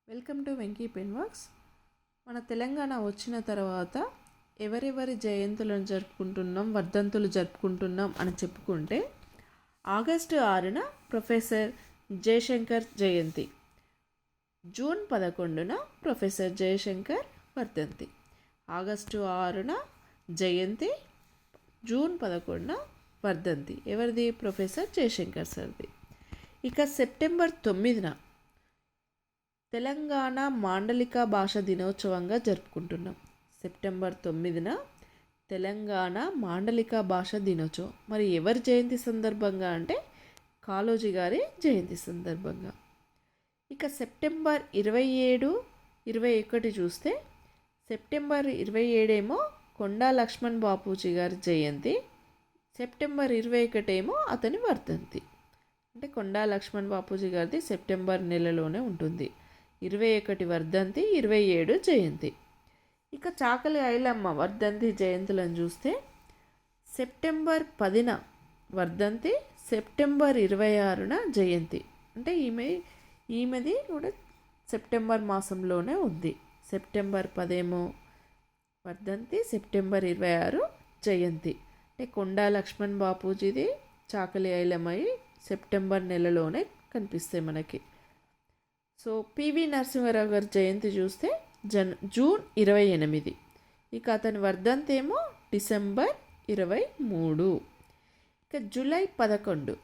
Welcome to Venky pen works. మన తెలంగాణ వచ్చిన తర్వాత ఎవరెవరి జయంతులను జరుపుకుంటున్నాం, వర్ధంతులు జరుపుకుంటున్నాం అని చెప్పుకుంటే ఆగస్టు 6న ప్రొఫెసర్ జయశంకర్ జయంతి, జూన్ 11న ప్రొఫెసర్ జయశంకర్ వర్ధంతి. ఆగస్టు 6న జయంతి, జూన్ 11న వర్ధంతి. ఎవరిది? ప్రొఫెసర్ జయశంకర్ సార్ది. ఇక సెప్టెంబర్ 9న తెలంగాణ మాండలిక భాష దినోత్సవంగా జరుపుకుంటున్నాం. సెప్టెంబర్ 9న తెలంగాణ మాండలిక భాష దినోత్సవం. మరి ఎవరి జయంతి సందర్భంగా అంటే కాళోజీ గారి జయంతి సందర్భంగా. ఇక సెప్టెంబర్ 27, 21 చూస్తే సెప్టెంబర్ 27 ఏమో కొండా లక్ష్మణ్ బాపూజీ గారి జయంతి, సెప్టెంబర్ 21 ఏమో అతని వర్ధంతి. అంటే కొండా లక్ష్మణ్ బాపూజీ గారిది సెప్టెంబర్ నెలలోనే ఉంటుంది. 21 వర్ధంతి, 27 జయంతి. ఇక చాకలి ఐలమ్మ వర్ధంతి జయంతులను చూస్తే సెప్టెంబర్ 10న వర్ధంతి, సెప్టెంబర్ 26న జయంతి. అంటే ఈమెది కూడా సెప్టెంబర్ మాసంలోనే ఉంది. సెప్టెంబర్ 10 ఏమో వర్ధంతి, సెప్టెంబర్ 26 జయంతి. అంటే కొండా లక్ష్మణ్ బాపూజీది, చాకలి ఐలమ్మవి సెప్టెంబర్ నెలలోనే కనిపిస్తాయి మనకి. సో పివి నరసింహారావు గారి జయంతి చూస్తే జూన్ 28. ఇక అతని వర్ధంతి ఏమో డిసెంబర్ 23. ఇక జూలై 11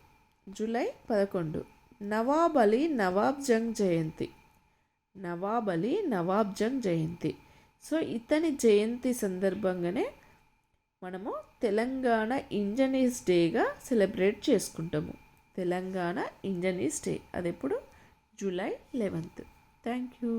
నవాబ్ అలీ నవాబ్ జంగ్ జయంతి. నవాబ్ అలీ నవాబ్ జంగ్ జయంతి. సో ఇతని జయంతి సందర్భంగానే మనము తెలంగాణ ఇంజనీర్స్ డేగా సెలబ్రేట్ చేసుకుంటాము. తెలంగాణ ఇంజనీర్స్ డే అది ఎప్పుడు? జూలై 11. Thank you.